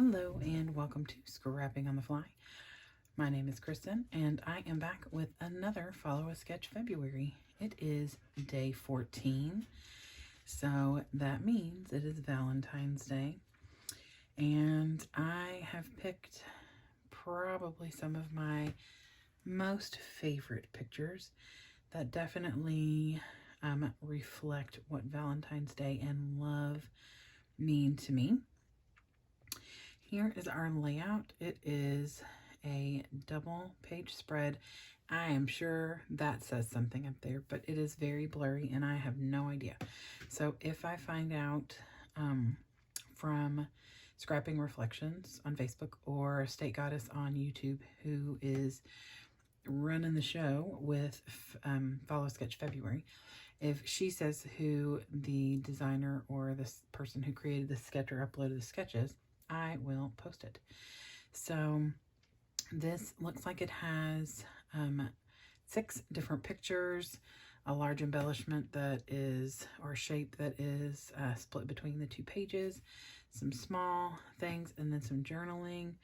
Hello and welcome to Scrapping on the Fly. My name is Kristen and I am back with another Follow a Sketch February. It is day 14, so that means it is Valentine's Day. And I have picked probably some of my most favorite pictures that definitely reflect what Valentine's Day and love mean to me. Here is our layout. It is a double page spread. I am sure that says something up there, but it is very blurry and I have no idea. So if I find out from Scrapping Reflections on Facebook or State Goddess on YouTube, who is running the show with Follow Sketch February, if she says who the designer or this person who created the sketch or uploaded the sketches, I will post it. So this looks like it has 6 different pictures, a large embellishment that is, or shape that is split between the 2 pages, some small things, and then some journaling.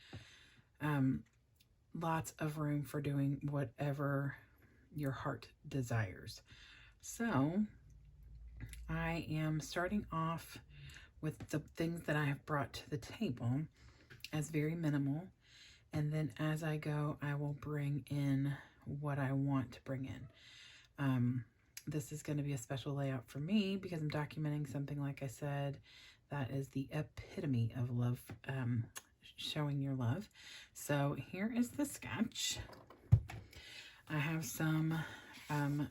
Lots of room for doing whatever your heart desires. So I am starting off with the things that I have brought to the table as very minimal. And then as I go, I will bring in what I want to bring in. This is going to be a special layout for me because I'm documenting something, like I said, that is the epitome of love, showing your love. So here is the sketch. I have some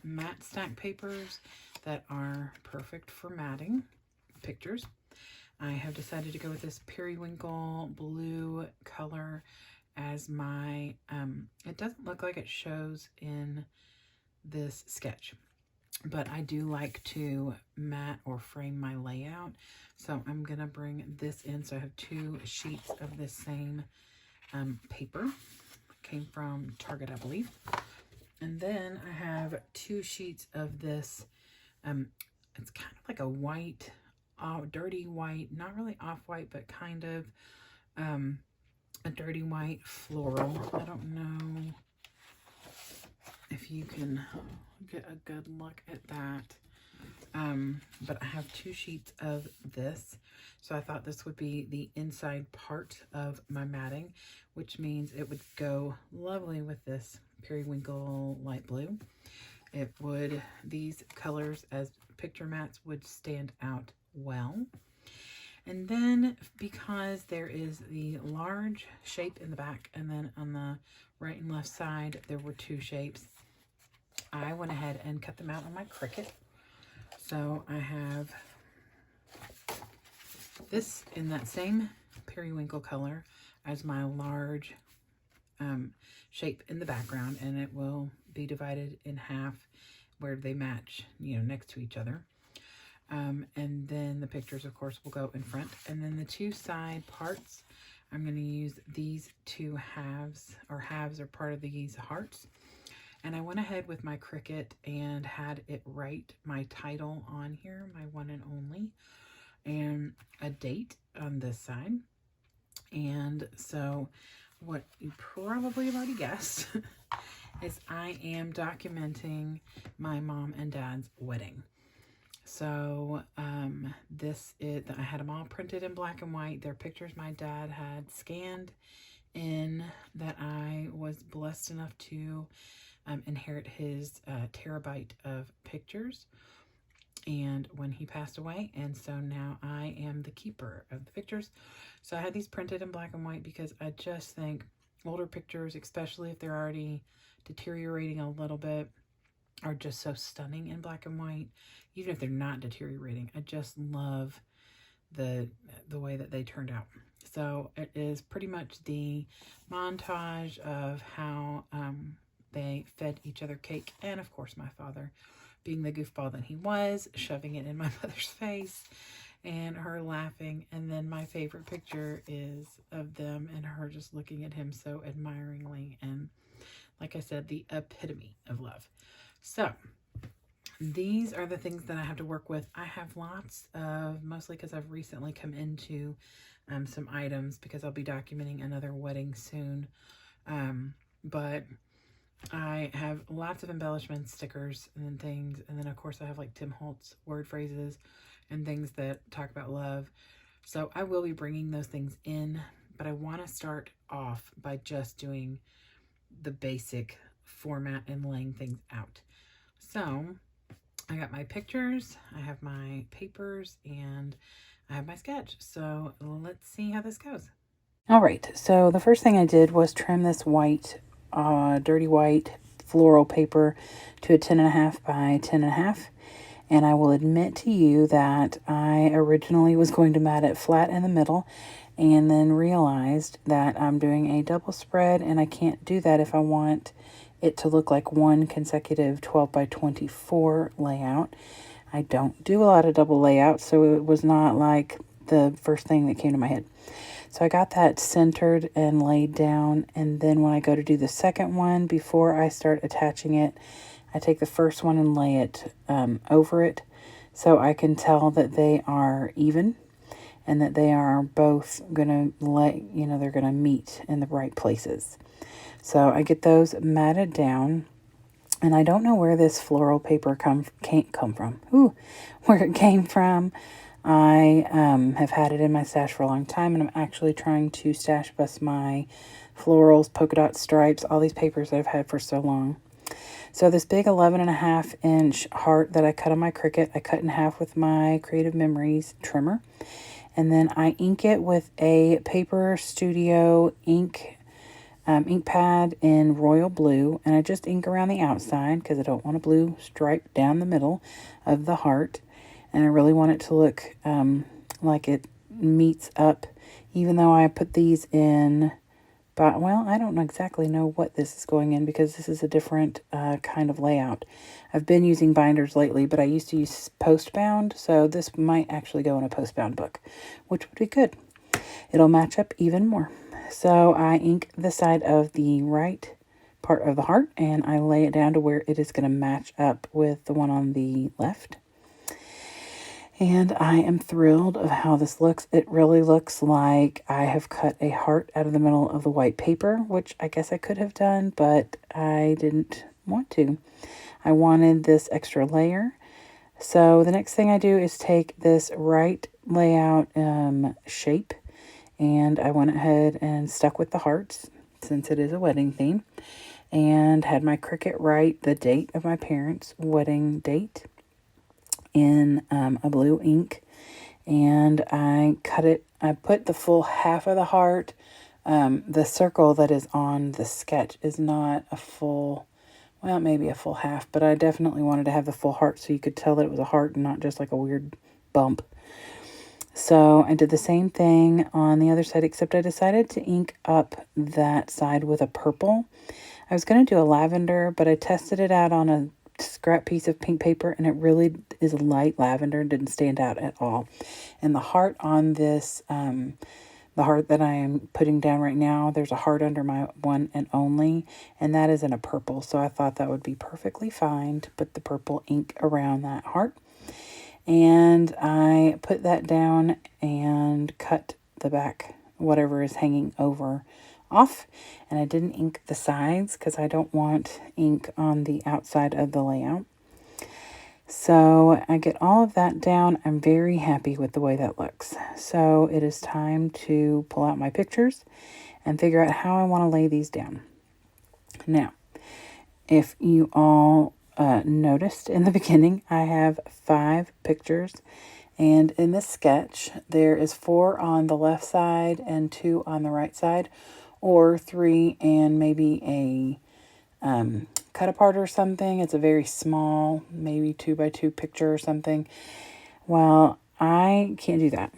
matte stack papers that are perfect for matting pictures. I have decided to go with this periwinkle blue color as my, it doesn't look like it shows in this sketch, but I do like to mat or frame my layout. So I'm going to bring this in. So I have 2 sheets of this same paper. Came from Target, I believe. And then I have 2 sheets of this, it's kind of like a white, dirty white, not really off-white, but kind of a dirty white floral. I don't know if you can get a good look at that. But I have 2 sheets of this. So I thought this would be the inside part of my matting, which means it would go lovely with this periwinkle light blue. It would, these colors as picture mats would stand out well. And then because there is the large shape in the back, and then on the right and left side there were 2 shapes, I went ahead and cut them out on my Cricut. So I have this in that same periwinkle color as my large shape in the background, and it will be divided in half where they match, you know, next to each other. And then the pictures, of course, will go in front. And then the 2 side parts, I'm going to use these 2 halves, or halves are part of these hearts. And I went ahead with my Cricut and had it write my title on here, my one and only, and a date on this side. And so what you probably have already guessed is I am documenting my mom and dad's wedding. So this is, I had them all printed in black and white. They're pictures my dad had scanned in, that I was blessed enough to inherit his terabyte of pictures, and when he passed away, and so now I am the keeper of the pictures. So I had these printed in black and white because I just think older pictures, especially if they're already deteriorating a little bit, are just so stunning in black and white. Even if they're not deteriorating, I just love the way that they turned out. So it is pretty much the montage of how they fed each other cake, and of course my father, being the goofball that he was, shoving it in my mother's face and her laughing. And then my favorite picture is of them and her just looking at him so admiringly, and like I said, the epitome of love. So these are the things that I have to work with. I have lots of, mostly because I've recently come into some items because I'll be documenting another wedding soon. But I have lots of embellishments, stickers, and things. And then, of course, I have like Tim Holtz word phrases and things that talk about love. So I will be bringing those things in, but I want to start off by just doing the basic format and laying things out. So I got my pictures, I have my papers, and I have my sketch. So let's see how this goes. All right, so the first thing I did was trim this white, dirty white floral paper to a 10.5 by 10.5. And I will admit to you that I originally was going to mat it flat in the middle and then realized that I'm doing a double spread and I can't do that if I want it to look like one consecutive 12 by 24 layout. I don't do a lot of double layouts, so it was not like the first thing that came to my head. So I got that centered and laid down, and then when I go to do the second one, before I start attaching it, I take the first one and lay it over it so I can tell that they are even and that they are both going to they're going to meet in the right places. So I get those matted down, and I don't know where this floral paper can't come from. Where it came from. I have had it in my stash for a long time, and I'm actually trying to stash bust my florals, polka dot stripes, all these papers that I've had for so long. So this big 11.5-inch heart that I cut on my Cricut, I cut in half with my Creative Memories trimmer. And then I ink it with a Paper Studio ink pad in royal blue. And I just ink around the outside because I don't want a blue stripe down the middle of the heart. And I really want it to look like it meets up, even though I put these in. But, well, I don't exactly know what this is going in because this is a different kind of layout. I've been using binders lately, but I used to use post-bound, so this might actually go in a post-bound book, which would be good. It'll match up even more. So I ink the side of the right part of the heart, and I lay it down to where it is going to match up with the one on the left. And I am thrilled of how this looks. It really looks like I have cut a heart out of the middle of the white paper, which I guess I could have done, but I didn't want to. I wanted this extra layer. So the next thing I do is take this right layout shape, and I went ahead and stuck with the hearts since it is a wedding theme, and had my Cricut write the date of my parents' wedding date in a blue ink, and I cut it. I put the full half of the heart. The circle that is on the sketch is not a full, well, maybe a full half, but I definitely wanted to have the full heart so you could tell that it was a heart and not just like a weird bump. So I did the same thing on the other side, except I decided to ink up that side with a purple. I was going to do a lavender, but I tested it out on a scrap piece of pink paper, and it really is a light lavender and didn't stand out at all. And the heart on this, the heart that I am putting down right now, there's a heart under my one and only, and that is in a purple. So I thought that would be perfectly fine to put the purple ink around that heart. And I put that down and cut the back, whatever is hanging over, off. And I didn't ink the sides because I don't want ink on the outside of the layout. So I get all of that down. I'm very happy with the way that looks. So it is time to pull out my pictures and figure out how I want to lay these down. Now, if you all noticed in the beginning, I have 5 pictures. And in this sketch, there is 4 on the left side and 2 on the right side, or 3 and maybe a cut apart or something. It's a very small, maybe 2 by 2 picture or something. Well, I can't do that.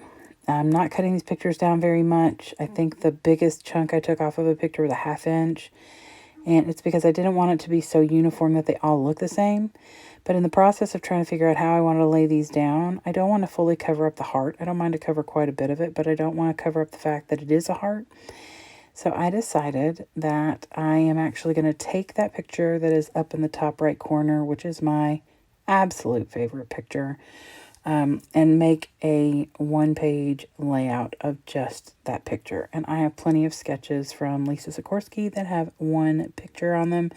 I'm not cutting these pictures down very much. I think the biggest chunk I took off of a picture was a 1/2 inch. And it's because I didn't want it to be so uniform that they all look the same. But in the process of trying to figure out how I want to lay these down, I don't want to fully cover up the heart. I don't mind to cover quite a bit of it, but I don't want to cover up the fact that it is a heart. So I decided that I am actually going to take that picture that is up in the top right corner, which is my absolute favorite picture. and make a one-page layout of just that picture. And I have plenty of sketches from Lisa Sikorsky that have one picture on them,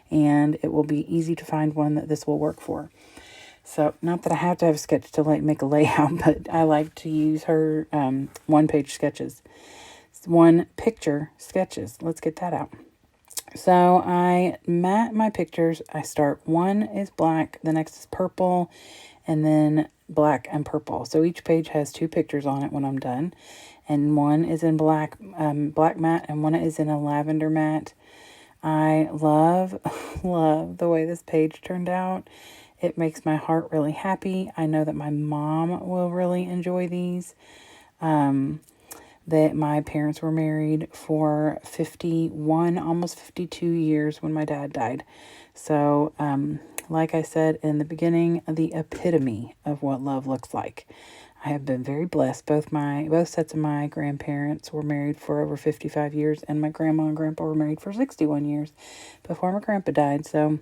and it will be easy to find one that this will work for. So, not that I have to have a sketch to make a layout, but I like to use her one-page sketches. One picture sketches. Let's get that out. So I mat my pictures. I start, one is black, the next is purple, and then black and purple. So each page has 2 pictures on it when I'm done. And one is in black matte, and one is in a lavender matte. I love the way this page turned out. It makes my heart really happy. I know that my mom will really enjoy these. That my parents were married for 51, almost 52 years when my dad died. So, like I said in the beginning, the epitome of what love looks like. I have been very blessed. Both sets of my grandparents were married for over 55 years, and my grandma and grandpa were married for 61 years before my grandpa died. So,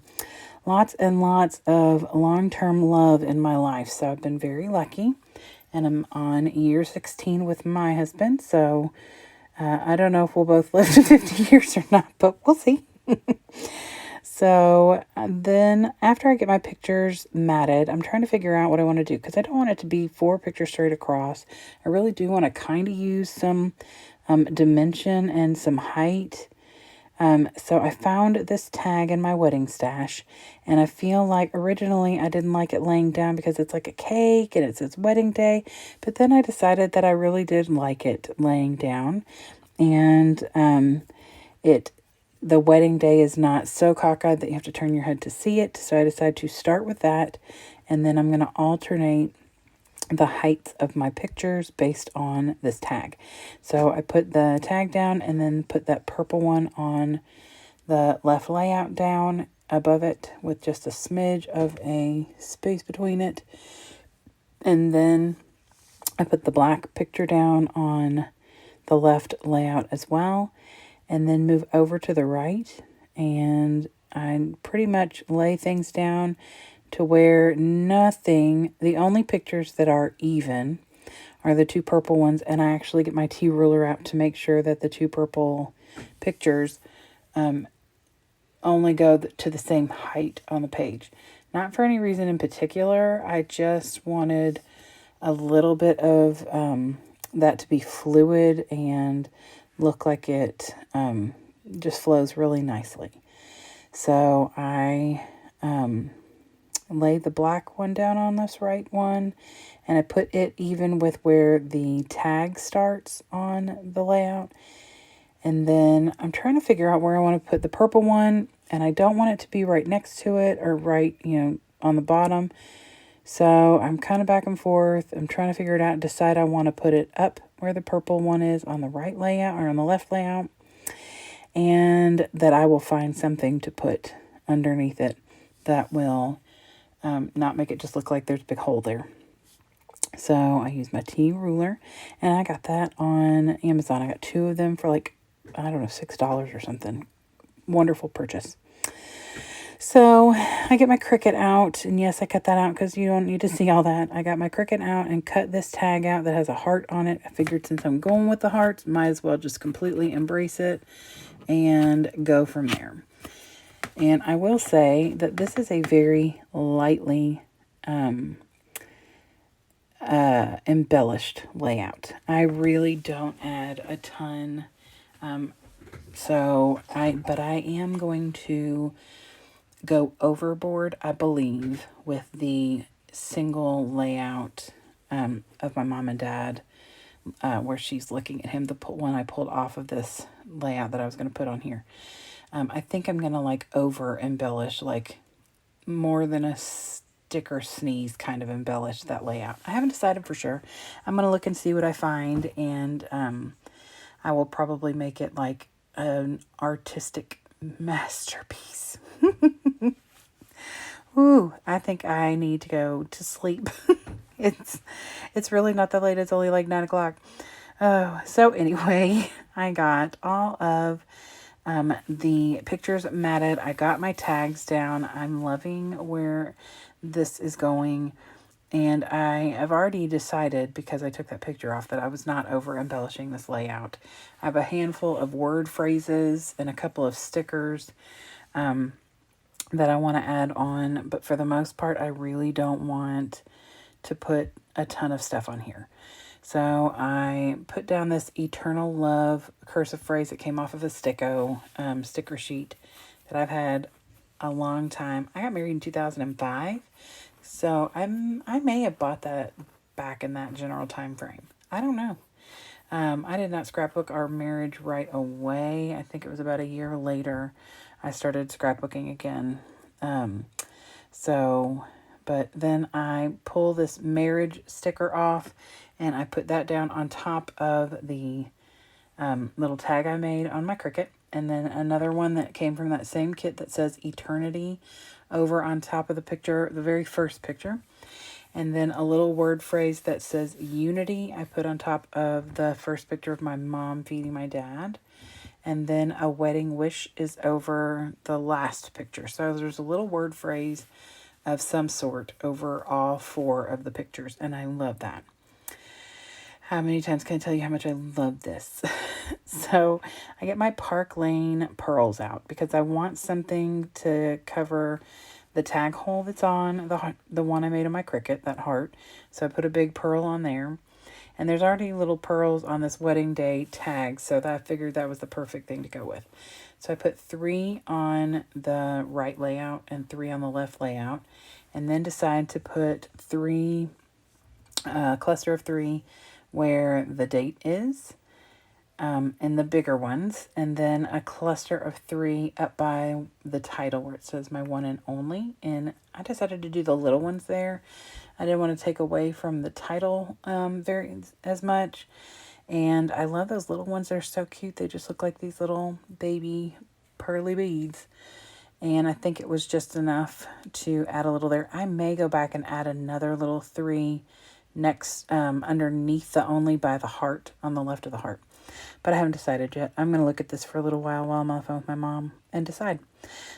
lots and lots of long-term love in my life. So, I've been very lucky. And I'm on year 16 with my husband. So I don't know if we'll both live to 50 years or not, but we'll see. So then after I get my pictures matted, I'm trying to figure out what I want to do, because I don't want it to be 4 pictures straight across. I really do want to kind of use some dimension and some height. So I found this tag in my wedding stash, and I feel like originally I didn't like it laying down because it's like a cake and it says wedding day, but then I decided that I really did like it laying down, and the wedding day is not so cockeyed that you have to turn your head to see it, so I decided to start with that, and then I'm going to alternate the heights of my pictures based on this tag. So I put the tag down and then put that purple one on the left layout down above it with just a smidge of a space between it. And then I put the black picture down on the left layout as well, and then move over to the right, and I pretty much lay things down to where the only pictures that are even are the 2 purple ones, and I actually get my T ruler out to make sure that the 2 purple pictures only go to the same height on the page. Not for any reason in particular, I just wanted a little bit of that to be fluid and look like it just flows really nicely. So I lay the black one down on this right one, and I put it even with where the tag starts on the layout. And then I'm trying to figure out where I want to put the purple one, and I don't want it to be right next to it or right, on the bottom. So I'm kind of back and forth. I'm trying to figure it out and decide I want to put it up where the purple one is on the right layout or on the left layout, and that I will find something to put underneath it that will not make it just look like there's a big hole there. So I use my T ruler, and I got that on Amazon. I got 2 of them for like, I don't know, $6 or something. Wonderful purchase. So I get my Cricut out, and yes, I cut that out because you don't need to see all that. I got my Cricut out and cut this tag out that has a heart on it. I figured since I'm going with the hearts, might as well just completely embrace it and go from there. And I will say that this is a very lightly embellished layout. I really don't add a ton. But I am going to go overboard, I believe, with the single layout of my mom and dad, where she's looking at him, the one I pulled off of this layout that I was going to put on here. I think I'm going to over embellish, more than a sticker sneeze kind of embellish that layout. I haven't decided for sure. I'm going to look and see what I find, and I will probably make it like an artistic masterpiece. Ooh, I think I need to go to sleep. It's really not that late. It's only like 9 o'clock. Oh, so anyway, I got all of the pictures matted. I got my tags down. I'm loving where this is going. And I have already decided, because I took that picture off, that I was not over embellishing this layout. I have a handful of word phrases and a couple of stickers that I want to add on. But for the most part, I really don't want to put a ton of stuff on here. So I put down this eternal love cursive phrase that came off of a sticker sheet that I've had a long time. I got married in 2005. So I may have bought that back in that general time frame. I don't know. I did not scrapbook our marriage right away. I think it was about a year later I started scrapbooking again. But then I pull this marriage sticker off and I put that down on top of the little tag I made on my Cricut. And then another one that came from that same kit that says eternity over on top of the picture, the very first picture. And then a little word phrase that says unity I put on top of the first picture of my mom feeding my dad. And then a wedding wish is over the last picture. So there's a little word phrase of some sort over all 4 of the pictures. And I love that. How many times can I tell you how much I love this? So I get my Park Lane pearls out because I want something to cover the tag hole that's on the one I made on my Cricut, that heart. So I put a big pearl on there. And there's already little pearls on this wedding day tag, so I figured that was the perfect thing to go with. So I put 3 on the right layout and 3 on the left layout, and then decided to put 3, cluster of 3 where the date is, and the bigger ones, and then a cluster of 3 up by the title where it says my one and only. And I decided to do the little ones there. I didn't want to take away from the title as much. And I love those little ones. They're so cute. They just look like these little baby pearly beads. And I think it was just enough to add a little there. I may go back and add another little 3 next underneath the only by the heart on the left of the heart. But I haven't decided yet. I'm going to look at this for a little while I'm on the phone with my mom and decide.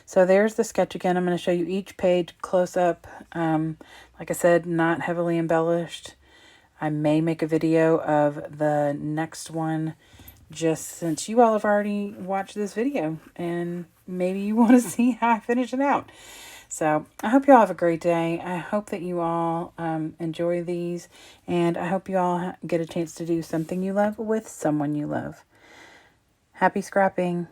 So there's the sketch again. I'm going to show you each page close up. Like I said, not heavily embellished. I may make a video of the next one just since you all have already watched this video and maybe you want to see how I finish it out. So I hope you all have a great day. I hope that you all enjoy these, and I hope you all get a chance to do something you love with someone you love. Happy scrapping.